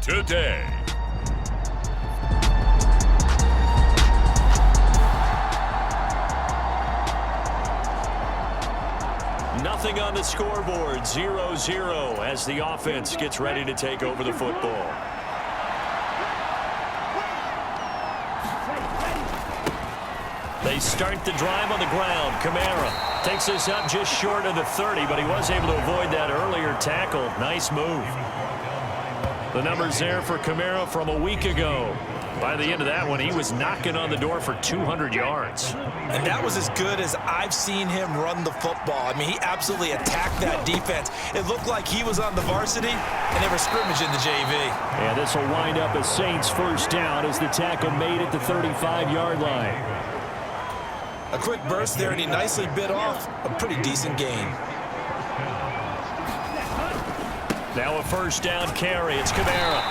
today. Nothing on the scoreboard, 0-0 as the offense gets ready to take over the football. They start the drive on the ground. Kamara takes this up just short of the 30, but he was able to avoid that earlier tackle. Nice move. The numbers there for Kamara from a week ago. By the end of that one, he was knocking on the door for 200 yards. And that was as good as I've seen him run the football. I mean, he absolutely attacked that defense. It looked like he was on the varsity, and they were scrimmaging the JV. And this will wind up a Saints first down as the tackle made at the 35-yard line. A quick burst there, and he nicely bit off a pretty decent gain. Now a first down carry. It's Kamara.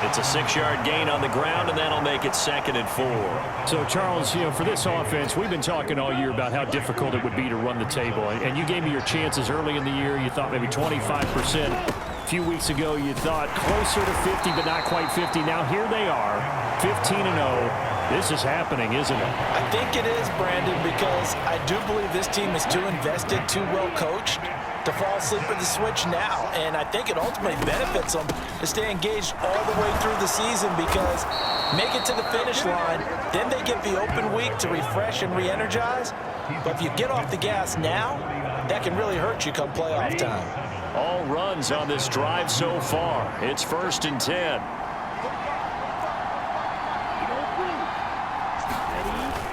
It's a 6-yard gain on the ground, and that'll make it 2nd and 4. So, Charles, for this offense, we've been talking all year about how difficult it would be to run the table. And you gave me your chances early in the year. You thought maybe 25%. A few weeks ago, you thought closer to 50, but not quite 50. Now, here they are, 15-0. This is happening, isn't it? I think it is, Brandon, because I do believe this team is too invested, too well coached to fall asleep at the switch now. And I think it ultimately benefits them to stay engaged all the way through the season, because make it to the finish line, then they get the open week to refresh and re-energize. But if you get off the gas now, that can really hurt you come playoff time. All runs on this drive so far. It's 1st and 10.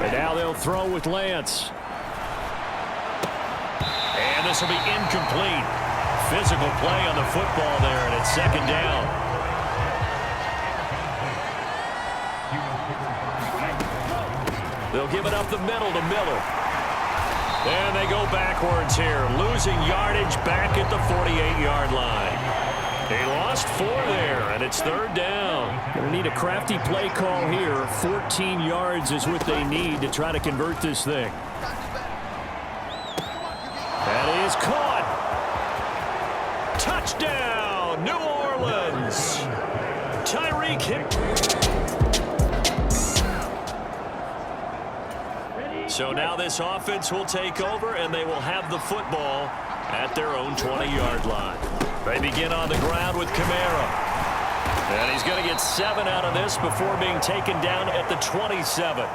And now they'll throw with Lance. And this will be incomplete. Physical play on the football there, and it's 2nd down. They'll give it up the middle to Miller. And they go backwards here, losing yardage back at the 48-yard line. They lost 4 there, and it's 3rd down. Going to need a crafty play call here. 14 yards is what they need to try to convert this thing. That is caught. Touchdown, New Orleans. Tyreek hit. So now this offense will take over, and they will have the football at their own 20-yard line. They begin on the ground with Kamara. And he's going to get 7 out of this before being taken down at the 27.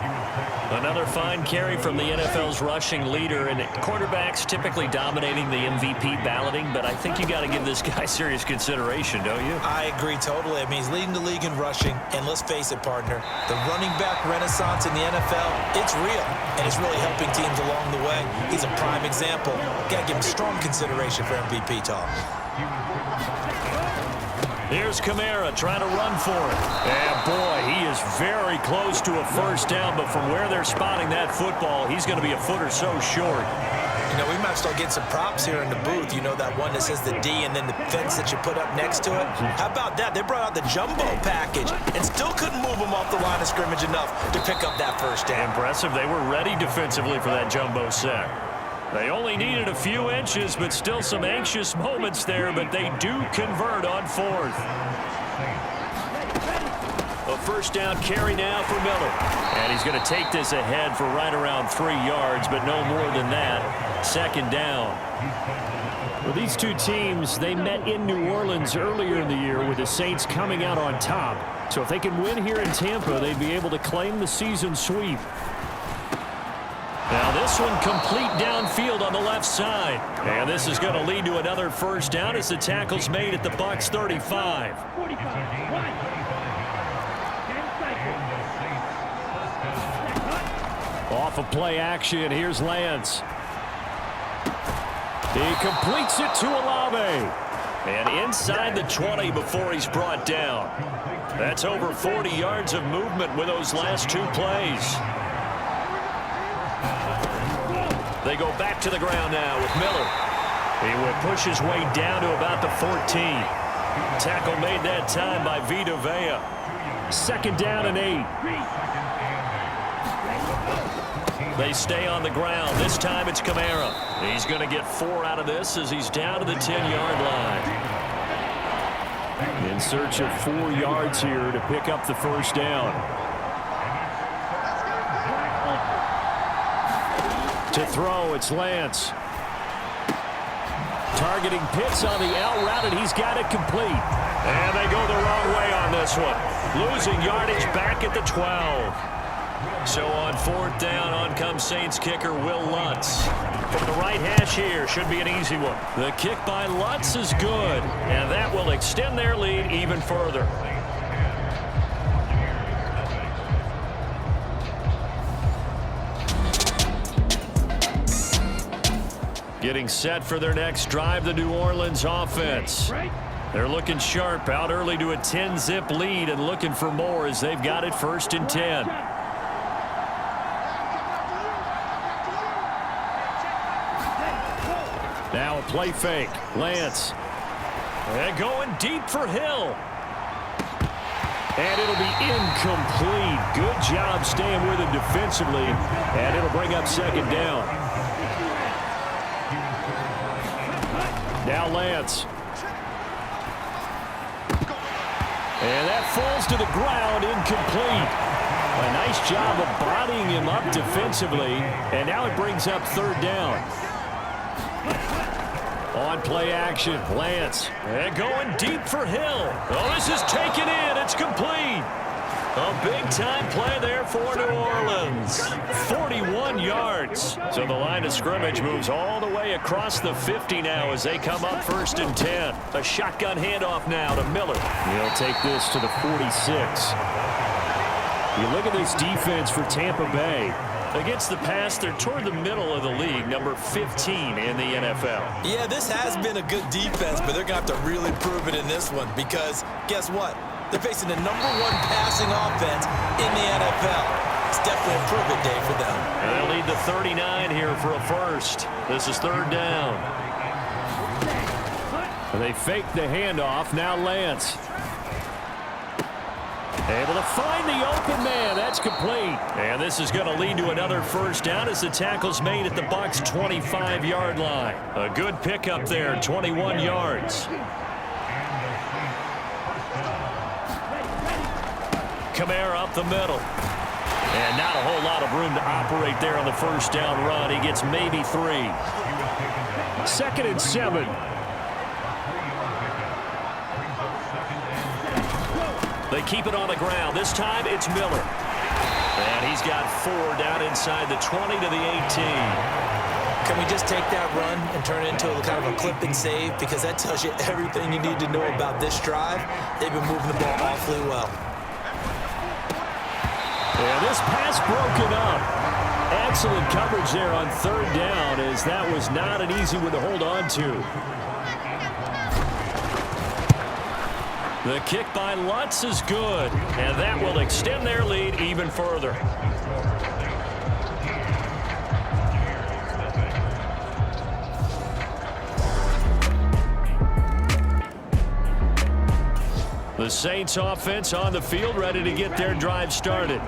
Another fine carry from the NFL's rushing leader, and quarterbacks typically dominating the MVP balloting, but I think you got to give this guy serious consideration, don't you? I agree totally. I mean, he's leading the league in rushing, and let's face it, partner, the running back renaissance in the NFL, it's real, and it's really helping teams along the way. He's a prime example. Got to give him strong consideration for MVP talk. Here's Kamara trying to run for it. And, boy, he is very close to a first down, but from where they're spotting that football, he's going to be a foot or so short. You know, we might start getting some props here in the booth. You know, that one that says the D and then the fence that you put up next to it? How about that? They brought out the jumbo package and still couldn't move them off the line of scrimmage enough to pick up that first down. Impressive. They were ready defensively for that jumbo sack. They only needed a few inches, but still some anxious moments there, but they do convert on 4th. A first down carry now for Miller. And he's going to take this ahead for right around 3 yards, but no more than that. 2nd down. Well, these two teams, they met in New Orleans earlier in the year with the Saints coming out on top. So if they can win here in Tampa, they'd be able to claim the season sweep. Now this one complete downfield on the left side. And this is going to lead to another first down as the tackle's made at the Bucs 35. Off of play action, here's Lance. He completes it to Olave. And inside the 20 before he's brought down. That's over 40 yards of movement with those last 2 plays. They go back to the ground now with Miller. He will push his way down to about the 14. Tackle made that time by Vita Vea. 2nd down and 8. They stay on the ground. This time it's Kamara. He's going to get 4 out of this as he's down to the 10-yard line. In search of 4 yards here to pick up the first down. To throw, it's Lance. Targeting Pitts on the out route, and he's got it complete. And they go the wrong way on this one. Losing yardage back at the 12. So on 4th down, on comes Saints kicker Will Lutz. From the right hash here, should be an easy one. The kick by Lutz is good, and that will extend their lead even further. Getting set for their next drive, the New Orleans offense. They're looking sharp, out early to a 10-zip lead and looking for more as they've got it 1st and 10. Now a play fake. Lance. And going deep for Hill. And it'll be incomplete. Good job staying with him defensively. And it'll bring up 2nd down. Now Lance. And that falls to the ground, incomplete. A nice job of bodying him up defensively. And now it brings up 3rd down. On play action, Lance. And going deep for Hill. Oh, this is taken in. It's complete. A big-time play there for New Orleans. 41 yards. So the line of scrimmage moves all the way across the 50 now as they come up 1st and 10. A shotgun handoff now to Miller. He'll take this to the 46. You look at this defense for Tampa Bay. Against the pass, they're toward the middle of the league, number 15 in the NFL. Yeah, this has been a good defense, but they're going to have to really prove it in this one because guess what? They're facing the #1 passing offense in the NFL. It's definitely a prove-it day for them. And they'll need the 39 here for a first. This is 3rd down. And they fake the handoff. Now Lance. Able to find the open man. That's complete. And this is going to lead to another 1st down as the tackle's made at the Bucs' 25-yard line. A good pickup there, 21 yards. Kamara up the middle. And not a whole lot of room to operate there on the 1st down run. He gets maybe 3. 2nd and 7. They keep it on the ground. This time it's Miller. And he's got 4 down inside the 20 to the 18. Can we just take that run and turn it into a kind of a clip and save? Because that tells you everything you need to know about this drive. They've been moving the ball awfully well. And this pass broken up. Excellent coverage there on 3rd down as that was not an easy one to hold on to. The kick by Lutz is good, and that will extend their lead even further. The Saints offense on the field ready to get their drive started.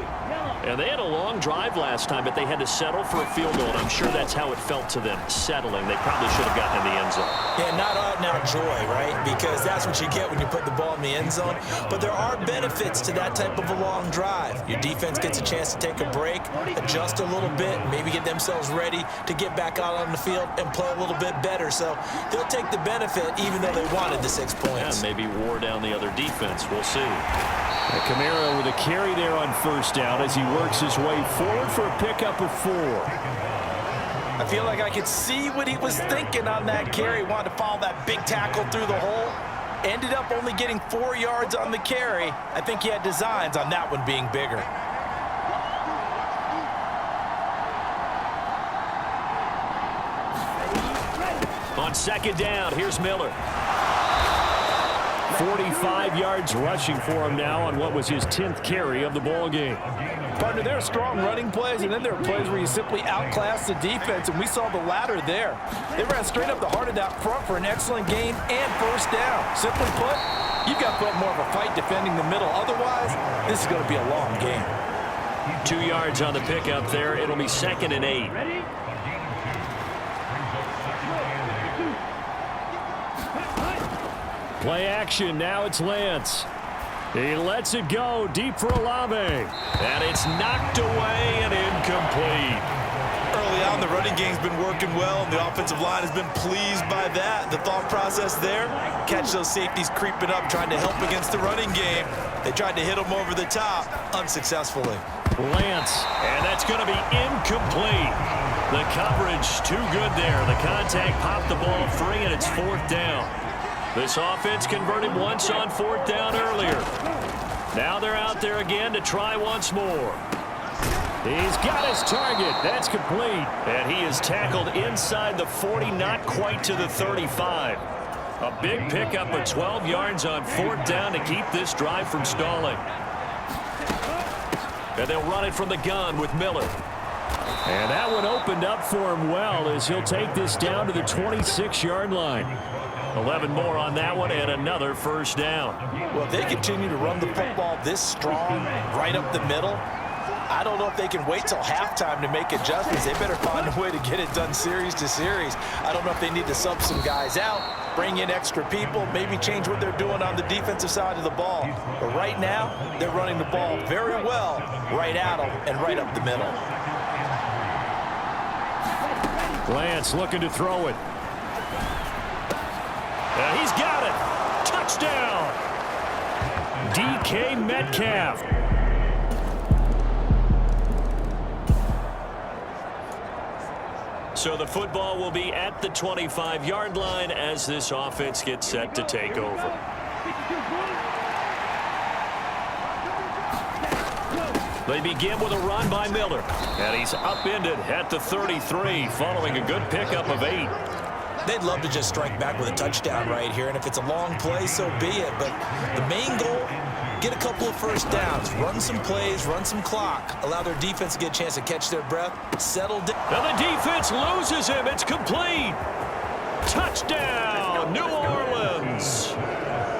And they had a long drive last time, but they had to settle for a field goal, and I'm sure that's how it felt to them, settling. They probably should have gotten in the end zone. Yeah, not out-and-out joy, right? Because that's what you get when you put the ball in the end zone. But there are benefits to that type of a long drive. Your defense gets a chance to take a break, adjust a little bit, maybe get themselves ready to get back out on the field and play a little bit better. So they'll take the benefit even though they wanted the 6 points. Yeah, maybe wore down the other defense. We'll see. Kamara with a carry there on 1st down as he works his way forward for a pickup of 4. I feel like I could see what he was thinking on that carry. Wanted to follow that big tackle through the hole. Ended up only getting 4 yards on the carry. I think he had designs on that one being bigger. On 2nd down, here's Miller. 45 yards rushing for him now on what was his 10th carry of the ball game. Partner, there are strong running plays, and then there are plays where you simply outclass the defense, and we saw the latter there. They ran straight up the heart of that front for an excellent gain and 1st down. Simply put, you've got to put more of a fight defending the middle. Otherwise, this is going to be a long game. 2 yards on the pickup there. It'll be 2nd and 8. Play action. Now it's Lance. He lets it go deep for Olave. And it's knocked away and incomplete. Early on, the running game's been working well, and the offensive line has been pleased by that. The thought process there, catch those safeties creeping up, trying to help against the running game. They tried to hit them over the top, unsuccessfully. Lance, and that's going to be incomplete. The coverage too good there. The contact popped the ball free, and it's 4th down. This offense converted once on 4th down earlier. Now they're out there again to try once more. He's got his target. That's complete. And he is tackled inside the 40, not quite to the 35. A big pickup of 12 yards on 4th down to keep this drive from stalling. And they'll run it from the gun with Miller. And that one opened up for him well as he'll take this down to the 26-yard line. 11 more on that one and another 1st down. Well, if they continue to run the football this strong right up the middle, I don't know if they can wait till halftime to make adjustments. They better find a way to get it done series to series. I don't know if they need to sub some guys out, bring in extra people, maybe change what they're doing on the defensive side of the ball. But right now, they're running the ball very well right at them and right up the middle. Lance looking to throw it. And he's got it. Touchdown. DK Metcalf. So the football will be at the 25-yard line as this offense gets set to take over. They begin with a run by Miller. And he's upended at the 33 following a good pickup of 8. They'd love to just strike back with a touchdown right here, and if it's a long play, so be it. But the main goal, get a couple of 1st downs, run some plays, run some clock, allow their defense to get a chance to catch their breath, settle down. Now the defense loses him. It's complete. Touchdown, New Orleans.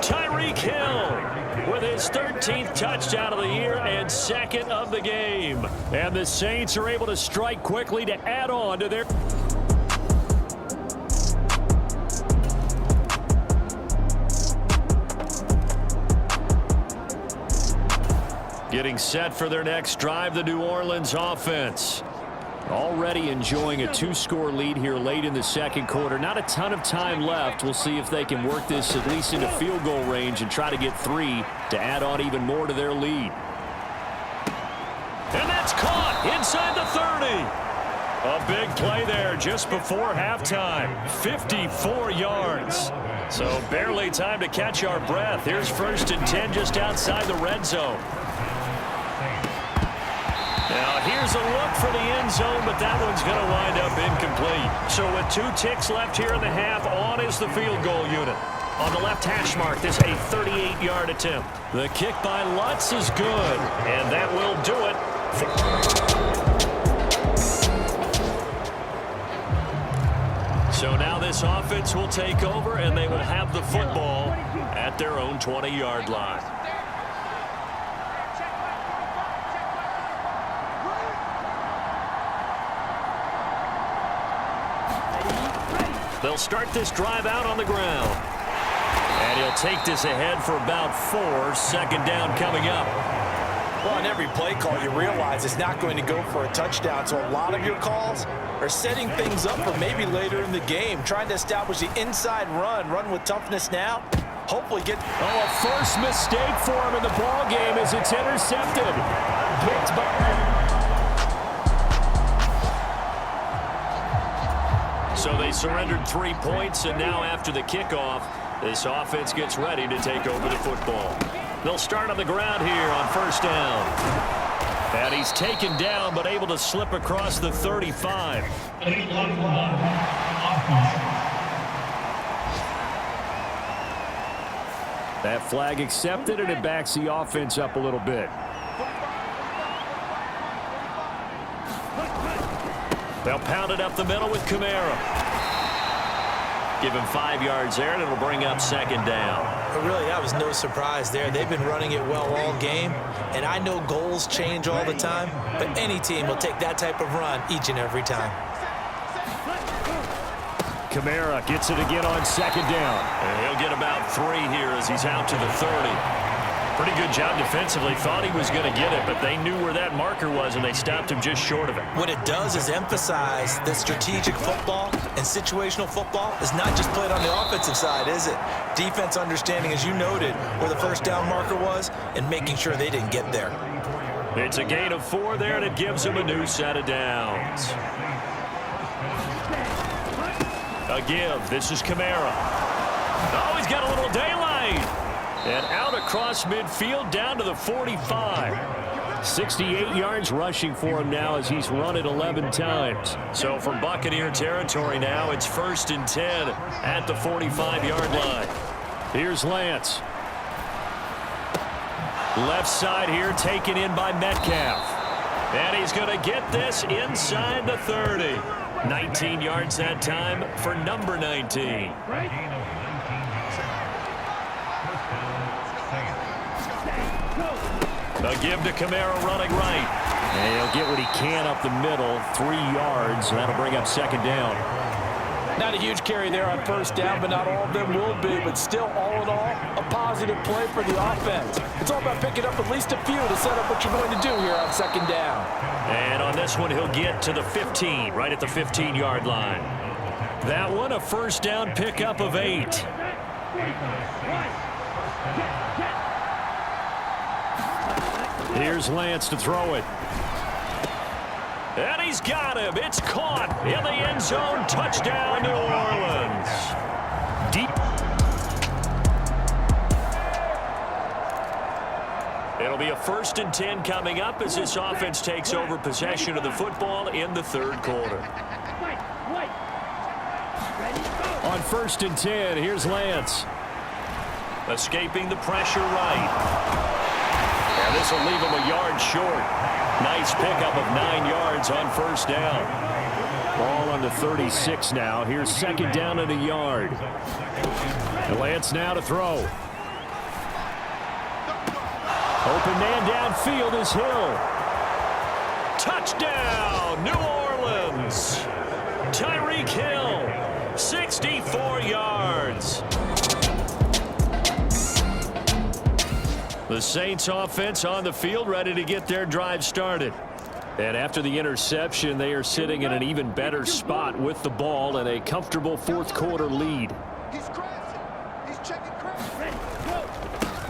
Tyreek Hill with his 13th touchdown of the year and 2nd of the game. And the Saints are able to strike quickly to add on to their... Getting set for their next drive, the New Orleans offense. Already enjoying a 2-score lead here late in the 2nd quarter. Not a ton of time left. We'll see if they can work this at least into field goal range and try to get 3 to add on even more to their lead. And that's caught inside the 30. A big play there just before halftime. 54 yards. So barely time to catch our breath. Here's 1st and 10 just outside the red zone. Now here's a look for the end zone, but that one's going to wind up incomplete. So with 2 ticks left here in the half, on is the field goal unit. On the left hash mark, this a 38-yard attempt. The kick by Lutz is good, and that will do it. So now this offense will take over, and they will have the football at their own 20-yard line. They'll start this drive out on the ground. And he'll take this ahead for about 4. 2nd down coming up. Well, on every play call, you realize it's not going to go for a touchdown. So a lot of your calls are setting things up for maybe later in the game, trying to establish the inside run with toughness now. Hopefully get... Oh, a first mistake for him in the ball game as it's intercepted. Picked by... So they surrendered 3 points, and now after the kickoff, this offense gets ready to take over the football. They'll start on the ground here on 1st down. And he's taken down, but able to slip across the 35. That flag accepted, and it backs the offense up a little bit. They'll pound it up the middle with Kamara. Give him 5 yards there, and it'll bring up 2nd down. But really, that was no surprise there. They've been running it well all game, and I know goals change all the time, but any team will take that type of run each and every time. Kamara gets it again on second down. And he'll get about 3 here as he's out to the 30. Pretty good job defensively. Thought he was going to get it, but they knew where that marker was, and they stopped him just short of it. What it does is emphasize that strategic football and situational football is not just played on the offensive side, is it? Defense understanding, as you noted, where the first down marker was and making sure they didn't get there. It's a gain of 4 there, and it gives them a new set of downs. A give. This is Kamara. Oh, he's got a little daylight. And out across midfield down to the 45. 68 yards rushing for him now as he's run it 11 times. So from Buccaneer territory now, it's 1st and 10 at the 45-yard line. Here's Lance. Left side here taken in by Metcalf. And he's going to get this inside the 30. 19 yards that time for number 19. A give to Kamara running right. And he'll get what he can up the middle, 3 yards. That'll bring up 2nd down. Not a huge carry there on 1st down, but not all of them will be. But still, all in all, a positive play for the offense. It's all about picking up at least a few to set up what you're going to do here on 2nd down. And on this one, he'll get to the 15, right at the 15-yard line. That one, a 1st down pickup of 8. Here's Lance to throw it. And he's got him. It's caught in the end zone. Touchdown, New Orleans. Deep. It'll be a 1st and 10 coming up as this offense takes over possession of the football in the 3rd quarter. On 1st and 10, here's Lance. Escaping the pressure right. And this will leave him a yard short. Nice pickup of 9 yards on 1st down. Ball on the 36 now. Here's 2nd down and a yard. And Lance now to throw. Open man downfield is Hill. Touchdown, New Orleans. Tyreek Hill, 64 yards. The Saints offense on the field ready to get their drive started. And after the interception, they are sitting in an even better spot with the ball and a comfortable 4th quarter lead.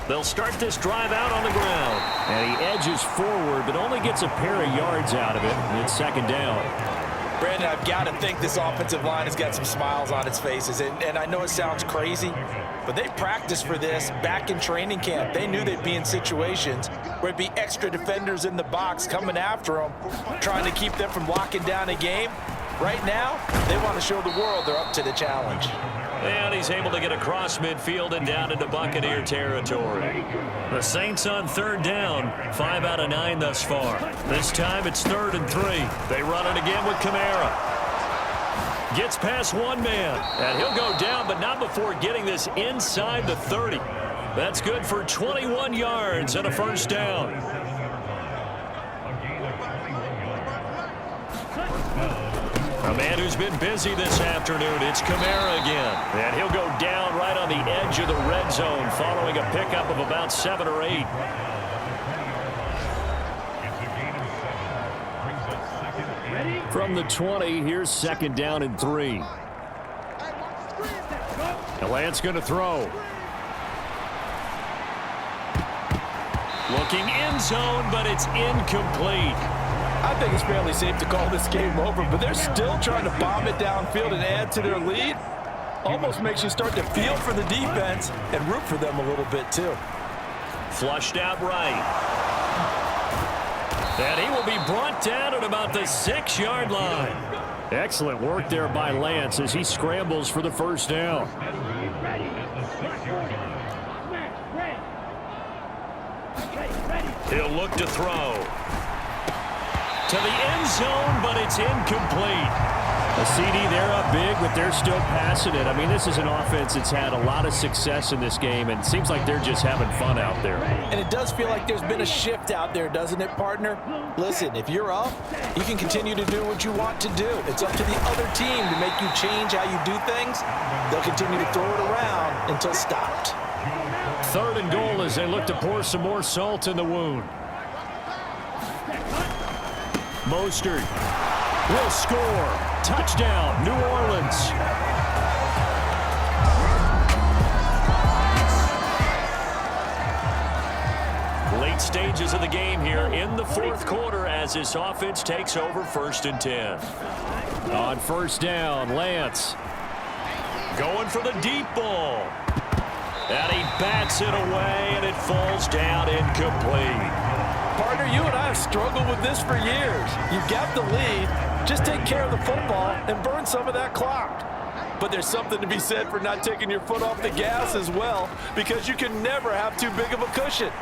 They'll start this drive out on the ground. And he edges forward, but only gets a pair of yards out of it. And it's 2nd down. Brandon, I've got to think this offensive line has got some smiles on its faces. And I know it sounds crazy, but they practiced for this back in training camp. They knew they'd be in situations where it'd be extra defenders in the box coming after them, trying to keep them from locking down a game. Right now, they want to show the world they're up to the challenge. And he's able to get across midfield and down into Buccaneer territory. The Saints on 3rd down, 5 out of 9 thus far. This time it's 3rd and 3. They run it again with Kamara. Gets past one man, and he'll go down, but not before getting this inside the 30. That's good for 21 yards and a 1st down. A man who's been busy this afternoon, it's Kamara again. And he'll go down right on the edge of the red zone following a pickup of about 7 or 8. From the 20, here's 2nd down and 3. And Lance going to throw. Looking end zone, but it's incomplete. I think it's fairly safe to call this game over, but they're still trying to bomb it downfield and add to their lead. Almost makes you start to feel for the defense and root for them a little bit too. Flushed out right. And he will be brought down at about the 6-yard line. Excellent work there by Lance as he scrambles for the 1st down. He'll look to throw. To the end zone, but it's incomplete. A CD, they're up big, but they're still passing it. I mean, this is an offense that's had a lot of success in this game, and it seems like they're just having fun out there. And it does feel like there's been a shift out there, doesn't it, partner? Listen, if you're up, you can continue to do what you want to do. It's up to the other team to make you change how you do things. They'll continue to throw it around until stopped. 3rd and goal as they look to pour some more salt in the wound. Mostert will score. Touchdown, New Orleans. Late stages of the game here in the 4th quarter as this offense takes over 1st and 10. On 1st down, Lance going for the deep ball. And he bats it away, and it falls down incomplete. Partner, you and I have struggled with this for years. You've got the lead. Just take care of the football and burn some of that clock. But there's something to be said for not taking your foot off the gas as well, because you can never have too big of a cushion.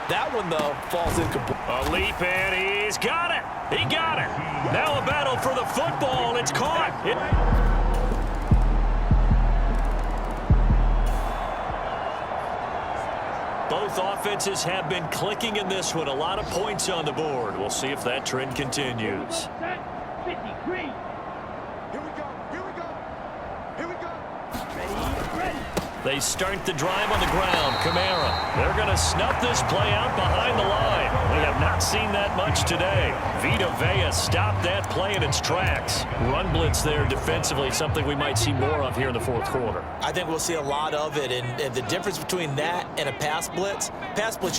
That one, though, falls incomplete. A leap, and he's got it. He got it. Now a battle for the football. It's caught. Both offenses have been clicking in this one. A lot of points on the board. We'll see if that trend continues. 53. Here we go. Here we go. Here we go. Ready. They start the drive on the ground. Kamara. They're going to snuff this play out behind the line. We have not seen that much today. Vita Vea stopped that play in its tracks. Run blitz there defensively, something we might see more of here in the 4th quarter. I think we'll see a lot of it, and the difference between that and a pass blitz,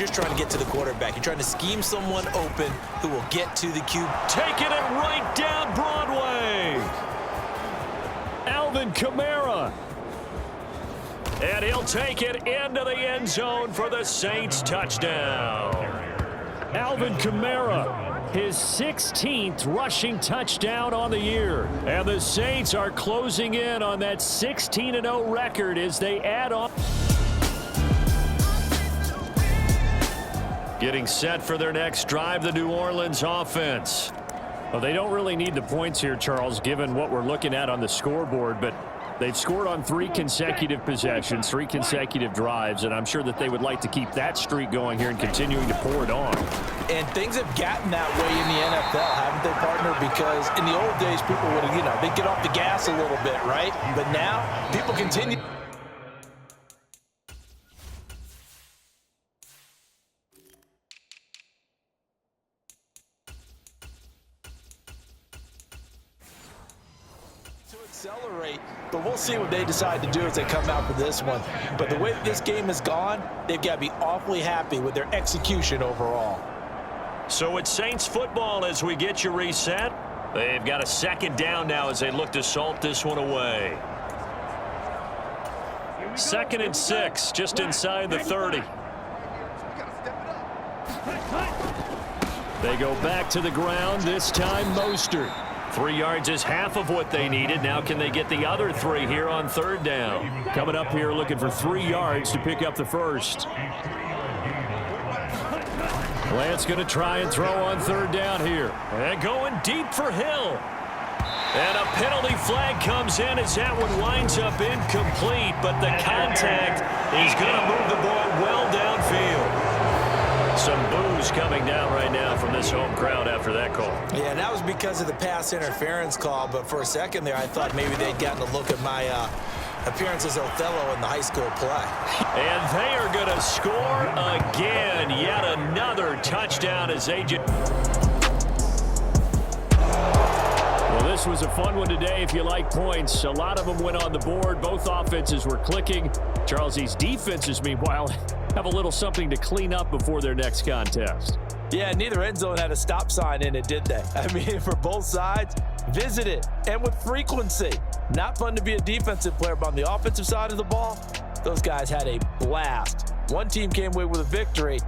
you're trying to get to the quarterback. You're trying to scheme someone open who will get to the QB. Taking it right down Broadway. Alvin Kamara. And he'll take it into the end zone for the Saints touchdown. Alvin Kamara, his 16th rushing touchdown on the year. And the Saints are closing in on that 16-0 record as they add on. Getting set for their next drive, the New Orleans offense. Well, they don't really need the points here, Charles, given what we're looking at on the scoreboard, but they've scored on 3 consecutive possessions, 3 consecutive drives, and I'm sure that they would like to keep that streak going here and continuing to pour it on. And things have gotten that way in the NFL, haven't they, partner? Because in the old days, people would, they'd get off the gas a little bit, right? But now, people continue. Accelerate, but we'll see what they decide to do as they come out for this one. But the way that this game has gone, they've got to be awfully happy with their execution overall. So it's Saints football as we get you reset. They've got a 2nd down now as they look to salt this one away. 2nd and 6, just inside the 30. They go back to the ground, this time Mostert. 3 yards is half of what they needed. Now can they get the other 3 here on 3rd down? Coming up here looking for 3 yards to pick up the first. Lance going to try and throw on 3rd down here. And going deep for Hill. And a penalty flag comes in as that one winds up incomplete, but the contact is going to move the ball well downfield. Some boos coming down right now from this home crowd after that call. Yeah, that was because of the pass interference call, but for a second there I thought maybe they'd gotten a look at my appearance as Othello in the high school play. And they are going to score again. Yet another touchdown as AJ. Well, this was a fun one today if you like points. A lot of them went on the board. Both offenses were clicking. Charles, these defenses, meanwhile, have a little something to clean up before their next contest. Yeah, neither end zone had a stop sign in it, did they? I mean, for both sides, visit it, and with frequency. Not fun to be a defensive player, but on the offensive side of the ball, those guys had a blast. One team came away with a victory,